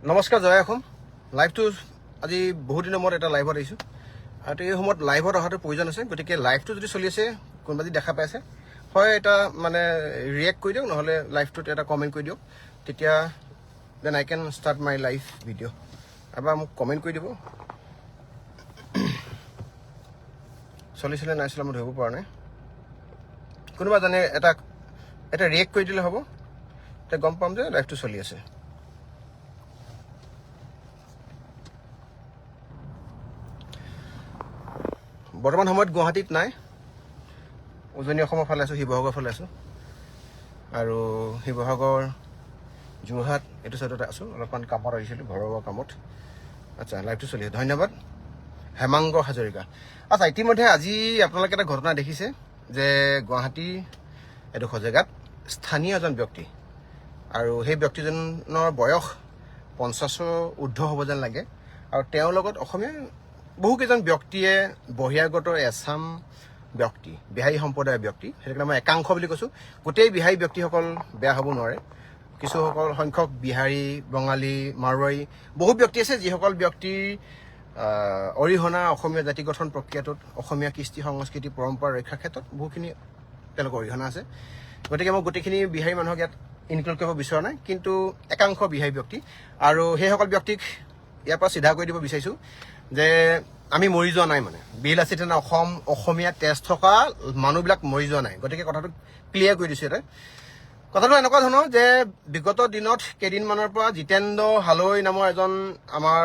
নমস্কাৰ, জয় অসম। লাইভটো আজি বহুত দিনৰ মূৰত এটা লাইভত আহিছোঁ আৰু এই সময়ত লাইভত অহাটো প্ৰয়োজন আছে। গতিকে লাইভটো যদি চলি আছে, কোনোবা যদি দেখা পাইছে, হয় এটা মানে ৰিয়েক্ট কৰি দিয়ক, নহ'লে লাইভটোত এটা কমেণ্ট কৰি দিয়ক। তেতিয়া then I can start my live video'. এবাৰ মোক কমেণ্ট কৰি দিব। চলিছিলে নাইছিলে মই ধৰিব পৰা নাই। কোনোবা জানে এটা ৰিয়েক্ট কৰি দিলে হ'ব, তেতিয়া গম পাম যে লাইভটো চলি আছে। বৰ্তমান সময়ত গুৱাহাটীত নাই, উজনি অসমৰ ফালে আছোঁ, শিৱসাগৰ ফালে আছোঁ। আৰু শিৱসাগৰ, যোৰহাট এইটো চাইডতে আছোঁ। অলপমান কামত আহিছিলোঁ, ঘৰুৱা কামত। আচ্ছা, লাইভটো চলি আছে। ধন্যবাদ হেমাংগ হাজৰিকা। আচ্ছা, ইতিমধ্যে আজি আপোনালোকে এটা ঘটনা দেখিছে যে গুৱাহাটীৰ এডোখৰ জেগাত স্থানীয় এজন ব্যক্তি, আৰু সেই ব্যক্তিজনৰ বয়স 50ৰ ঊৰ্ধ্ব হ'ব যেন লাগে, আৰু তেওঁৰ লগত অসমীয়া বহুকেইজন ব্যক্তিয়ে বহিৰাগত এছাম ব্যক্তি, বিহাৰী সম্প্ৰদায়ৰ ব্যক্তি, সেইকাৰণে মই একাংশ বুলি কৈছোঁ। গোটেই বিহাৰী ব্যক্তিসকল বেয়া হ'ব নোৱাৰে। কিছুসকল সংখ্যক বিহাৰী, বঙালী, মাৰোৱাৰী বহু ব্যক্তি আছে, যিসকল ব্যক্তিৰ অৰিহণা অসমীয়া জাতি গঠন প্ৰক্ৰিয়াটোত, অসমীয়া কৃষ্টি সংস্কৃতি পৰম্পৰা ৰক্ষাৰ ক্ষেত্ৰত বহুখিনি তেওঁলোকৰ অৰিহণা আছে। গতিকে মই গোটেইখিনি বিহাৰী মানুহক ইয়াত ইনক্লুড কৰিব বিচৰা নাই, কিন্তু একাংশ বিহাৰী ব্যক্তি, আৰু সেইসকল ব্যক্তিক ইয়াৰ পৰা চিধা কৰি দিব বিচাৰিছোঁ যে আমি মৰি যোৱা নাই। মানে বিলাসিতা অসমীয়া তেজ থকা মানুহবিলাক মৰি যোৱা নাই। গতিকে কথাটো ক্লিয়াৰ কৰি দিছোঁ ইয়াতে। কথাটো এনেকুৱা ধৰণৰ যে বিগত দিনত কেইদিনমানৰ পৰা জিতেন্দ্ৰ হালৈ নামৰ এজন আমাৰ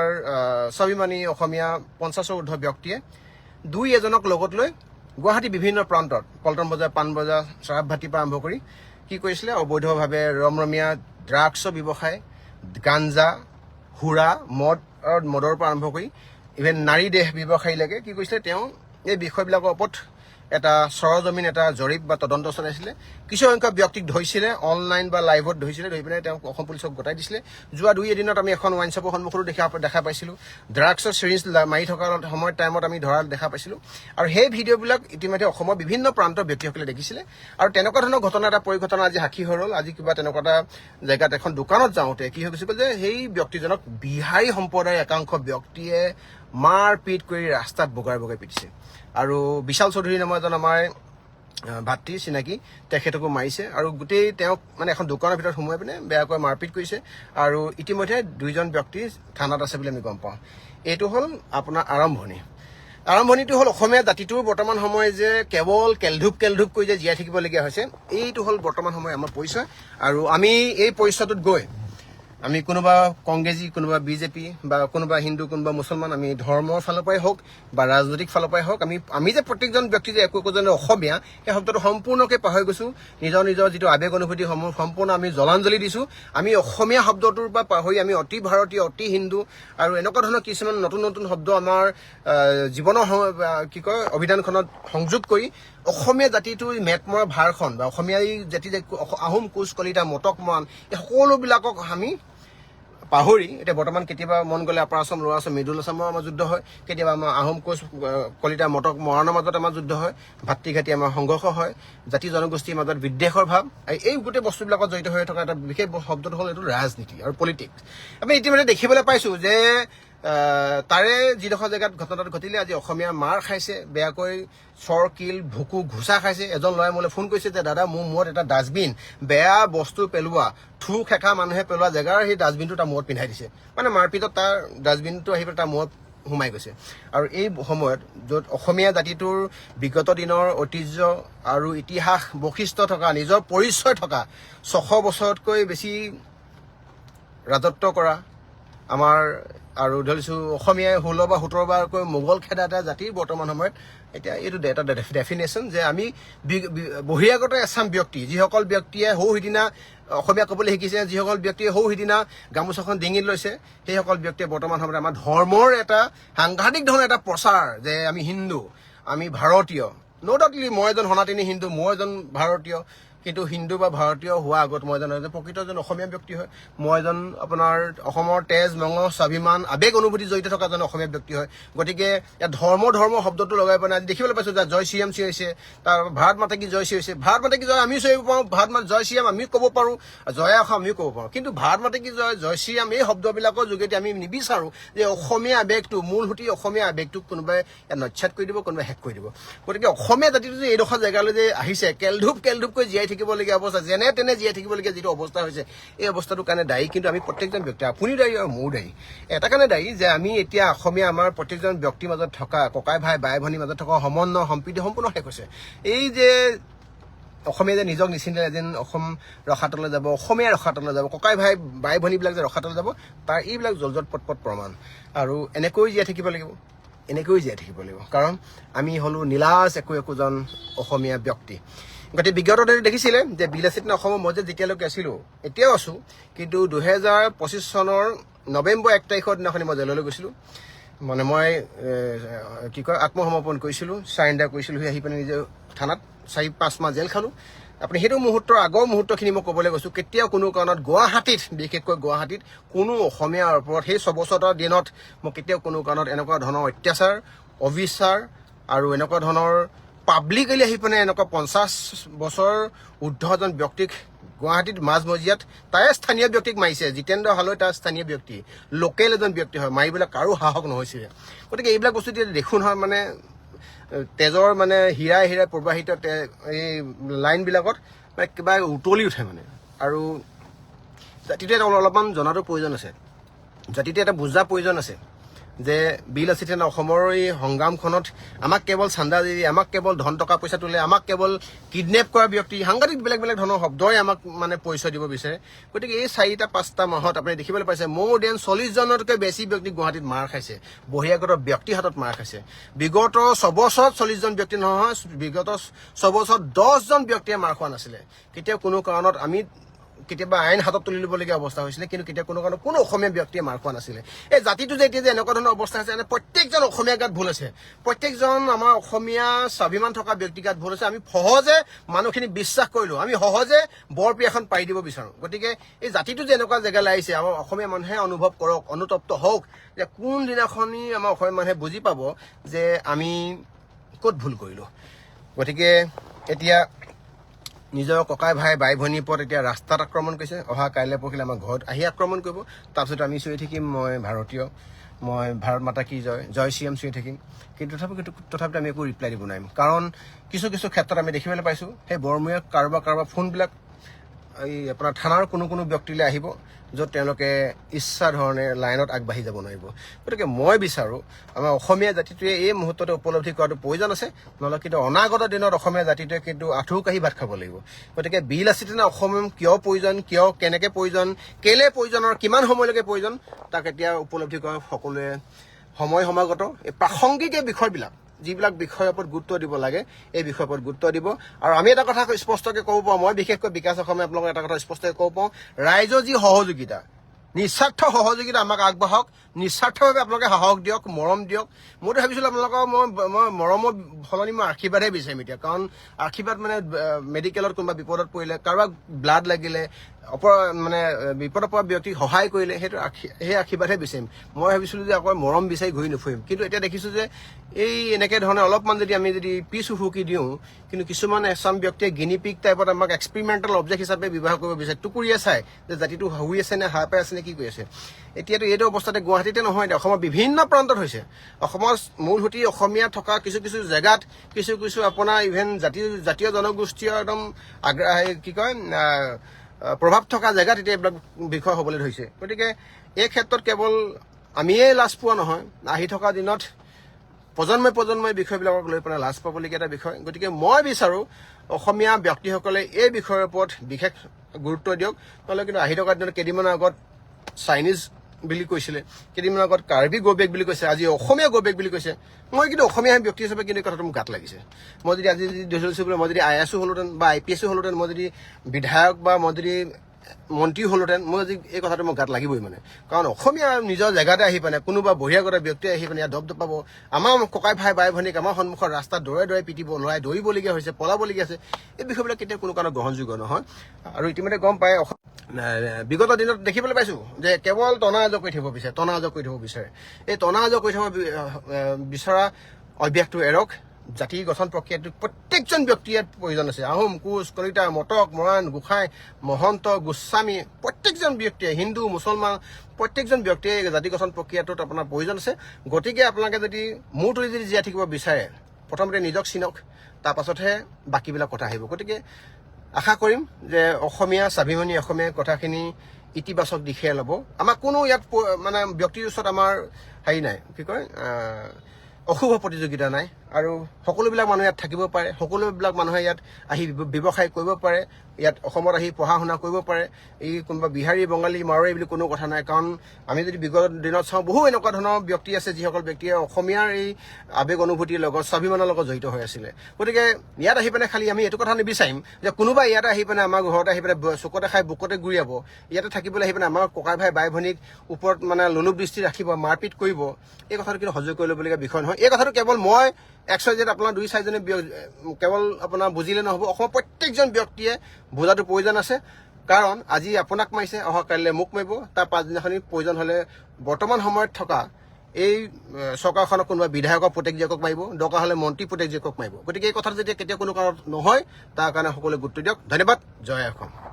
স্বাভিমানী অসমীয়া 50ৰ ঊৰ্ধ্ব ব্যক্তিয়ে দুই এজনক লগত লৈ গুৱাহাটী বিভিন্ন প্ৰান্তত পল্টন বজাৰ, পাণ বজাৰ, চাৰাপ ভাটিৰ পৰা আৰম্ভ কৰি কি কৰিছিলে, অবৈধভাৱে ৰমৰমীয়া ড্ৰাগছৰ ব্যৱসায়, গাঞ্জা, সুৰা, মদৰ পৰা আৰম্ভ কৰি ইভেন নাৰী দেহ ব্যৱসায়ীলৈকে কি কৰিছিলে, তেওঁ এই বিষয়বিলাকৰ ওপৰত এটা সৰজমিন এটা জৰীপ বা তদন্ত চলাইছিলে। কিছুসংখ্যক ব্যক্তিক ধৰিছিলে, অনলাইন বা লাইভত ধৰিছিলে, ধৰি পিনে তেওঁক অসম পুলিচক গতাই দিছিলে। যোৱা দুই এদিনত আমি এখন ৱাইন শ্বপৰ সন্মুখতো দেখা পাইছিলোঁ। ড্ৰাগছৰ চিৰিঞ্জ মাৰি থকা টাইমত আমি ধৰা দেখা পাইছিলোঁ। আৰু সেই ভিডিঅ'বিলাক ইতিমধ্যে অসমৰ বিভিন্ন প্ৰান্তৰ ব্যক্তিসকলে দেখিছিলে। আৰু তেনেকুৱা ধৰণৰ ঘটনা এটা পৰিঘটনা আজি সাক্ষী হৈ ৰ'ল। আজি কিবা তেনেকুৱা এটা জেগাত এখন দোকানত যাওঁতে কি হৈ গৈছিল যে সেই ব্যক্তিজনক বিহাৰী সম্প্ৰদায়ৰ একাংশ ব্যক্তিয়ে মাৰ পিট কৰি ৰাস্তাত বগাই পিটিছে। আৰু বিশাল চৌধুৰী নামৰ এজন আমাৰ ভাতৃ চিনাকি, তেখেতকো মাৰিছে, আৰু গোটেই তেওঁক মানে এখন দোকানৰ ভিতৰত সোমোৱাই পিনে বেয়াকৈ মাৰপিট কৰিছে। আৰু ইতিমধ্যে দুইজন ব্যক্তি থানাত আছে বুলি আমি গম পাওঁ। এইটো হ'ল আপোনাৰ আৰম্ভণিটো হ'ল অসমীয়া জাতিটোৰ বৰ্তমান সময় যে কেৱল কেলধূপ কৰি যে জীয়াই থাকিবলগীয়া হৈছে, এইটো হ'ল বৰ্তমান সময় আমাৰ পৰিচয়। আৰু আমি এই পৰিচয়টোত গৈ আমি কোনোবা কংগ্ৰেছী, কোনোবা বিজেপি, বা কোনোবা হিন্দু, কোনোবা মুছলমান, আমি ধৰ্মৰ ফালৰ পৰাই হওক বা ৰাজনৈতিক ফালৰ পৰাই হওক, আমি যে প্ৰত্যেকজন ব্যক্তি যে একোজন অসমীয়া, সেই শব্দটো সম্পূৰ্ণকৈ পাহৰি গৈছোঁ। নিজৰ যিটো আৱেগ অনুভূতিসমূহ সম্পূৰ্ণ আমি জলাঞ্জলি দিছোঁ। আমি অসমীয়া শব্দটোৰ পৰা পাহৰি আমি অতি ভাৰতীয়, অতি হিন্দু আৰু এনেকুৱা ধৰণৰ কিছুমান নতুন শব্দ আমাৰ জীৱনৰ অভিধানখনত সংযোগ কৰি অসমীয়া জাতিটোৰ মেটমৰা ভাৰখন বা অসমীয়া জাতি যে আহোম, কোচ, কলিতা, মটক, মৰাণ, এই সকলোবিলাকক আমি পাহৰি এতিয়া বৰ্তমান কেতিয়াবা মন গ'লে আপাৰ আছাম, লোৱাৰ আছাম, মিডল আছামৰ আমাৰ যুদ্ধ হয়, কেতিয়াবা আমাৰ আহোম, কোচ, কলিতা, মটক, মৰাণৰ মাজত আমাৰ যুদ্ধ হয়, ভাতৃঘাটি আমাৰ সংঘৰ্ষ হয়, জাতি জনগোষ্ঠীৰ মাজত বিদ্বেষৰ ভাৱ, এই গোটেই বস্তুবিলাকত জড়িত হৈ থকা এটা বিশেষ শব্দটো হ'ল এইটো ৰাজনীতি আৰু পলিটিক্স। আমি ইতিমধ্যে দেখিবলৈ পাইছোঁ যে তাৰে যিডোখৰ জেগাত ঘটনাটো ঘটিলে, আজি অসমীয়া মাৰ খাইছে, বেয়াকৈ চৰ, কিল, ভুকু, ঘোচা খাইছে। এজন ল'ৰাই মোলৈ ফোন কৰিছে যে দাদা, মোৰ মূৰত এটা ডাষ্টবিন, বেয়া বস্তু পেলোৱা, থু খেকা মানুহে পেলোৱা জেগাৰ সেই ডাষ্টবিনটো তাৰ মূৰত পিন্ধাই দিছে। মানে মাৰপিটত তাৰ ডাষ্টবিনটো আহি পেলাই তাৰ মূৰত সোমাই গৈছে। আৰু এই সময়ত য'ত অসমীয়া জাতিটোৰ বিগত দিনৰ ঐতিহ্য আৰু ইতিহাস বৈশিষ্ট্য থকা, নিজৰ পৰিচয় থকা 600 বছৰতকৈ বেছি ৰাজত্ব কৰা আমাৰ, আৰু ধৰিছোঁ অসমীয়াই 16 বা 17 বাৰকৈ মোগল খেদা এটা জাতিৰ বৰ্তমান সময়ত এতিয়া এইটো এটা ডেফিনেশ্যন যে আমি বহিৰাগত এছাম ব্যক্তি, যিসকল ব্যক্তিয়ে সিদিনা অসমীয়া ক'বলৈ শিকিছে, যিসকল ব্যক্তিয়ে সিদিনা গামোচাখন ডিঙিত লৈছে, সেইসকল ব্যক্তিয়ে বৰ্তমান সময়ত আমাৰ ধৰ্মৰ এটা সাংঘাতিক ধৰণৰ এটা প্ৰচাৰ যে আমি হিন্দু, আমি ভাৰতীয়। ন' ডাউটলি মই এজন সনাতনী হিন্দু, মই এজন ভাৰতীয়, কিন্তু হিন্দু বা ভাৰতীয় হোৱা আগত মই জানো যে প্ৰকৃত এজন অসমীয়া ব্যক্তি হয়, মই এজন আপোনাৰ অসমৰ তেজ মঙহ স্বাভিমান আৱেগ অনুভূতি জড়িত থকা এজন অসমীয়া ব্যক্তি হয়। গতিকে ইয়াত ধৰ্ম শব্দটো লগাই পেলাই আজি দেখিবলৈ পাইছোঁ যে জয় শ্ৰীৰাম চিঞৰিছে, তাৰ ভাৰত মাতা কি জয় চিঞৰিছে। ভাৰত মাতা কি জয় আমিও চিঞৰিব পাৰোঁ, ভাৰত মাতা জয় শ্ৰীৰাম আমিও ক'ব পাৰোঁ, জয় আশা আমিও ক'ব পাৰোঁ। কিন্তু ভাৰত মাতা কি জয় শ্ৰীৰাম এই শব্দবিলাকৰ যোগেদি আমি নিবিচাৰোঁ যে অসমীয়া আৱেগটো মূল সুঁতি অসমীয়া আৱেগটোক কোনোবাই ইয়াত নচ্ছাত কৰি দিব, কোনোবাই শেষ কৰি দিব। গতিকে অসমীয়া জাতিটো যে এইডোখৰ জেগালৈ যে আহিছে কেলধূপকৈ জীয়াই থাকিবলগীয়া অৱস্থা, যেনে তেনে জীয়াই থাকিবলগীয়া যিটো অৱস্থা হৈছে, এই অৱস্থাটোৰ কাৰণে দায়ী কিন্তু আমি প্ৰত্যেকজন ব্যক্তি, আপুনি দায়ী আৰু ময়ো দায়ী। এটা কাৰণে দায়ী যে আমি এতিয়া অসমীয়া আমাৰ প্ৰত্যেকজন ব্যক্তিৰ মাজত থকা ককাই ভাই বাই ভনীৰ মাজত থকা সমন্বয় সম্প্ৰীতি সম্পূৰ্ণ শেষ হৈছে। এই যে অসমীয়া যে নিজক নিচিন্তে এদিন অসম ৰসাতলৈ যাব, অসমীয়া ৰসাতলৈ যাব, ককাই ভাই বাই ভনীবিলাক যে ৰসাতলৈ যাব, তাৰ এইবিলাক জলজট পটপট প্ৰমাণ। আৰু এনেকৈ জীয়াই থাকিব লাগিব, কাৰণ আমি হ'লো নীলাজ একোজন অসমীয়া ব্যক্তি। গতিকে বিগততে দেখিছিলে যে বিলাসিত অসমৰ মই যে যেতিয়ালৈকে আছিলোঁ, এতিয়াও আছোঁ, কিন্তু 2025 চনৰ নৱেম্বৰ 1 তাৰিখৰ দিনাখনি মই জেললৈ গৈছিলোঁ। মানে মই আত্মসমৰ্পণ কৰিছিলোঁ, চাৰেণ্ডাৰ কৰিছিলোঁ, আহি পিনে নিজে থানাত 4-5 মাহ জেল খালোঁ। আপুনি সেইটো মুহূৰ্তৰ আগৰ মুহূৰ্তখিনি মই ক'বলৈ গৈছোঁ, কেতিয়াও কোনো কাৰণত গুৱাহাটীত, বিশেষকৈ গুৱাহাটীত কোনো অসমীয়াৰ ওপৰত সেই 6 বছৰৰ দিনত মই কেতিয়াও কোনো কাৰণত এনেকুৱা ধৰণৰ অত্যাচাৰ অবিচাৰ আৰু এনেকুৱা ধৰণৰ পাব্লিকেলি আহি পিনে এনেকুৱা 50 বছৰ ঊৰ্ধ এজন ব্যক্তিক গুৱাহাটীত মাজমজিয়াত তাই স্থানীয় ব্যক্তিক মাৰিছে, জিতেন্দ্ৰ হালৈ তাৰ স্থানীয় ব্যক্তি, লোকেল এজন ব্যক্তি হয়, মাৰিবলৈ কাৰো সাহস নহৈছিলে। গতিকে এইবিলাক বস্তু যেতিয়া দেখোঁ নহয়, মানে তেজৰ মানে হীৰাই প্ৰবাহিত এই লাইনবিলাকত মানে কিবা উতলি উঠে মানে। আৰু জাতিটো এটা অলপমান জনাটো প্ৰয়োজন আছে, জাতিটো এটা বুজা প্ৰয়োজন আছে যে বিলাসিত অসমৰ এই সংগ্ৰামখনত আমাক কেৱল চান্দা দি, আমাক কেৱল ধন টকা পইচা তোলে, আমাক কেৱল কিডনেপ কৰা ব্যক্তি, সাংঘাতিক বেলেগ ধৰণৰ শব্দই আমাক মানে পৰিচয় দিব বিচাৰে। গতিকে এই 4-5টা মাহত আপুনি দেখিবলৈ পাইছে মোৰ দেন 40 জনতকৈ বেছি ব্যক্তি গুৱাহাটীত মাৰ খাইছে, বহিৰাগত ব্যক্তিৰ হাতত মাৰ খাইছে। বিগত 6 বছৰত 40 জন ব্যক্তি নহয়, বিগত 6 বছৰত 10 জন ব্যক্তিয়ে মাৰ খোৱা নাছিলে। কেতিয়াও কোনো কাৰণত আমি কেতিয়াবা আইন হাতত তুলি ল'বলগীয়া অৱস্থা হৈছিলে, কিন্তু কেতিয়া কোনো কাৰণত কোনো অসমীয়া ব্যক্তিয়ে মাৰ খোৱা নাছিলে। এই জাতিটো যে এতিয়া যে এনেকুৱা ধৰণৰ অৱস্থা আছে, এনে প্ৰত্যেকজন অসমীয়া গাত ভুল আছে, প্ৰত্যেকজন আমাৰ অসমীয়া স্বাভিমান থকা ব্যক্তি গাত ভুল আছে। আমি সহজে মানুহখিনি বিশ্বাস কৰিলোঁ, আমি সহজে বৰপিয়া এখন পাৰি দিব বিচাৰোঁ। গতিকে এই জাতিটো যে এনেকুৱা জেগালৈ আহিছে, আমাৰ অসমীয়া মানুহে অনুভৱ কৰক, অনুতপ্ত হওক যে কোন দিনাখনি আমাৰ অসমীয়া মানুহে বুজি পাব যে আমি ক'ত ভুল কৰিলোঁ। গতিকে এতিয়া নিজৰ ককাই ভাই বাই ভনীৰ ওপৰত এতিয়া ৰাস্তাত আক্ৰমণ কৰিছে, অহা কাইলৈ পৰহিলে আমাৰ ঘৰত আহি আক্ৰমণ কৰিব। তাৰপিছত আমি চিঞৰি থাকিম মই ভাৰতীয়, মই ভাৰত মাতা কি জয় শ্ৰীৰাম চিঞৰি থাকিম। কিন্তু তথাপিতো আমি একো ৰিপ্লাই দিব নোৱাৰিম, কাৰণ কিছু ক্ষেত্ৰত আমি দেখিবলৈ পাইছোঁ সেই বৰমূৰীয়া কাৰোবাৰ ফোনবিলাক এই আপোনাৰ থানাৰ কোনো ব্যক্তিলৈ আহিব, য'ত তেওঁলোকে ইচ্ছা ধৰণে লাইনত আগবাঢ়ি যাব নোৱাৰিব। গতিকে মই বিচাৰোঁ আমাৰ অসমীয়া জাতিটোৱে এই মুহূৰ্ততে উপলব্ধি কৰাটো প্ৰয়োজন আছে, নহ'লে কিন্তু অনাগত দিনত অসমীয়া জাতিটোৱে কিন্তু আঁঠু কাঢ়ি ভাত খাব লাগিব। গতিকে বিলাসিত অসম কিয় প্ৰয়োজন, কেনেকৈ প্ৰয়োজন, কেলে প্ৰয়োজন আৰু কিমান সময়লৈকে প্ৰয়োজন, তাক এতিয়া উপলব্ধি কৰা সকলোৱে সময় সমাগত। এই প্ৰাসংগিক এই বিষয়বিলাক, যিবিলাক বিষয়ৰ ওপৰত গুৰুত্ব দিব লাগে, এই বিষয়ৰ ওপৰত গুৰুত্ব দিব। আৰু আমি এটা কথা স্পষ্টকৈ ক'ব পাৰোঁ, মই বিশেষকৈ বিকাশ অসমে আপোনালোকক এটা কথা স্পষ্টকৈ ক'ব পাৰোঁ, ৰাইজৰ যি সহযোগিতা, নিস্বাৰ্থ সহযোগিতা আমাক আগবাঢ়ক, নিস্বাৰ্থভাৱে আপোনালোকে সাহস দিয়ক, মৰম দিয়ক। মইতো ভাবিছিলোঁ আপোনালোকৰ মই মৰমৰ সলনি মই আশীৰ্বাদহে বিচাৰিম এতিয়া, কাৰণ আশীৰ্বাদ মানে মেডিকেলত কোনোবা বিপদত পৰিলে, কাৰোবাক ব্লাড লাগিলে, মানে বিপদত পৰা ব্যক্তিক সহায় কৰিলে, সেই আশীৰ্বাদহে বিচাৰিম। মই ভাবিছিলোঁ যে আকৌ মৰম বিচাৰি ঘূৰি নুফুৰিম, কিন্তু এতিয়া দেখিছোঁ যে এই এনেকৈ ধৰণে অলপমান আমি যদি পিছ হুহুকি দিওঁ, কিন্তু কিছুমান এচাম ব্যক্তিয়ে গিনিপিক টাইপত আমাক এক্সপেৰিমেণ্টেল অবজেক্ট হিচাপে ব্যৱহাৰ কৰিব বিচাৰে, টুকুৰিয়ে চাই যে জাতিটো শুই আছে নে সাৰ পাই আছে নে কি কৰি আছে। এতিয়াতো এইটো অৱস্থাতে গুৱাহাটীতে নহয়, এতিয়া অসমৰ বিভিন্ন প্ৰান্তত হৈছে। অসমৰ মূল সুঁতি অসমীয়া থকা কিছু জেগাত কিছু আপোনাৰ ইভেন জাতীয় জনগোষ্ঠীয় একদম প্ৰভাৱ থকা জেগাত এতিয়া এইবিলাক বিষয় হ'বলৈ ধৰিছে। গতিকে এই ক্ষেত্ৰত কেৱল আমিয়ে লাজ পোৱা নহয়, আহি থকা দিনত প্ৰজন্মই বিষয়বিলাকক লৈ পেলাই লাজ পাবলগীয়া এটা বিষয়। গতিকে মই বিচাৰোঁ অসমীয়া ব্যক্তিসকলে এই বিষয়ৰ ওপৰত বিশেষ গুৰুত্ব দিয়ক, নহ'লে কিন্তু আহি থকা দিনত কেইদিনমানৰ আগত চাইনিজ বুলি কৈছিলে, কেইদিনমানৰ আগত কাৰ্বি গ'বেক বুলি কৈছে, আজি অসমীয়া গ'বেক বুলি কৈছে। মই কিন্তু অসমীয়া ব্যক্তি হিচাপে কিন্তু এই কথাটো মোৰ গাত লাগিছে। মই যদি আজি মই যদি IAS হ'লোহেঁতেন বা IPS হ'লোহেঁতেন, মই যদি বিধায়ক বা মই যদি মন্ত্ৰী হ'লোহেঁতেন মই আজি এই কথাটো মোৰ গাত লাগিবই মানে কাৰণ অসমীয়া নিজৰ জেগাতে আহি পিনে কোনোবা বহিৰাগত ব্যক্তি আহি পিনে ইয়াত দপদপাব আমাৰ ককাই ভাই বাই ভনীক আমাৰ সন্মুখৰ ৰাস্তাত দৌৰাই পিটিব ল'ৰাই দৌৰিবলগীয়া হৈছে পলাবলগীয়া আছে এই বিষয়বিলাক কেতিয়াও কোনো কাৰণত গ্ৰহণযোগ্য নহয় আৰু ইতিমধ্যে গম পায় বিগত দিনত দেখিবলৈ পাইছোঁ যে কেৱল টনা আজৰ কৰি থাকিব বিচাৰে এই টনা আজৰ কৰি থাকিব বিচৰা অভ্যাসটো এৰক জাতি গঠন প্ৰক্ৰিয়াটো প্ৰত্যেকজন ব্যক্তিৰ ইয়াত প্ৰয়োজন আছে আহোম কোচ কলিতা মটক মৰাণ গোসাঁই মহন্ত গোস্বামী প্ৰত্যেকজন ব্যক্তিয়ে হিন্দু মুছলমান প্ৰত্যেকজন ব্যক্তিয়ে জাতি গঠন প্ৰক্ৰিয়াটোত আপোনাৰ প্ৰয়োজন আছে গতিকে আপোনালোকে যদি মূৰ তুলি যদি জীয়াই থাকিব বিচাৰে প্ৰথমতে নিজক চিনক তাৰপাছতহে বাকীবিলাক কথা আহিব গতিকে আশা কৰিম যে অসমীয়া স্বাভিমানী অসমীয়া কথাখিনি ইতিবাচক দিশে ল'ব আমাৰ কোনো ইয়াত মানে ব্যক্তিৰ ওচৰত আমাৰ হেৰি নাই কি কয় অশুভ প্ৰতিযোগিতা নাই আৰু সকলোবিলাক মানুহ ইয়াত থাকিব পাৰে সকলোবিলাক মানুহে ইয়াত আহি ব্যৱসায় কৰিব পাৰে ইয়াত অসমত আহি পঢ়া শুনা কৰিব পাৰে এই কোনোবা বিহাৰী বঙালী মাৰোৱাৰী বুলি কোনো কথা নাই কাৰণ আমি যদি বিগত দিনত চাওঁ বহু এনেকুৱা ধৰণৰ ব্যক্তি আছে যিসকল ব্যক্তিয়ে অসমীয়াৰ এই আৱেগ অনুভূতিৰ লগত স্বাভিমানৰ লগত জড়িত হৈ আছিলে গতিকে ইয়াত আহি পিনে খালি আমি এইটো কথা নিবিচাৰিম যে কোনোবাই ইয়াত আহি পিনে আমাৰ ঘৰত আহি পিনে চুকতে খাই বুকতে গুৰিয়াব ইয়াতে থাকিবলৈ আহি পিনে আমাৰ ককাই ভাই বাই ভনীক ওপৰত মানে লোলুপ দৃষ্টি ৰাখিব মাৰপিট কৰিব এই কথাটো কিন্তু সহ্য কৰি ল'বলগীয়া বিষয় নহয় এই কথাটো কেৱল মই XYZ আপোনাৰ 2-4জনে কেৱল আপোনাৰ বুজিলে নহ'ব অসমৰ প্ৰত্যেকজন ব্যক্তিয়ে বুজাটো প্ৰয়োজন আছে কাৰণ আজি আপোনাক মাৰিছে অহা কাইলৈ মোক মাৰিব তাৰ পাছদিনাখনি প্ৰয়োজন হ'লে বৰ্তমান সময়ত থকা এই চৰকাৰখনৰ কোনোবা বিধায়কৰ পুতেকজীয়েকক মাৰিব দৰকাৰ হ'লে মন্ত্ৰী পুতেকজীয়েকক মাৰিব গতিকে এই কথাটো যেতিয়া কেতিয়াও কোনো কাৰণত নহয় তাৰ কাৰণে সকলোৱে গুৰুত্ব দিয়ক ধন্যবাদ জয় অসম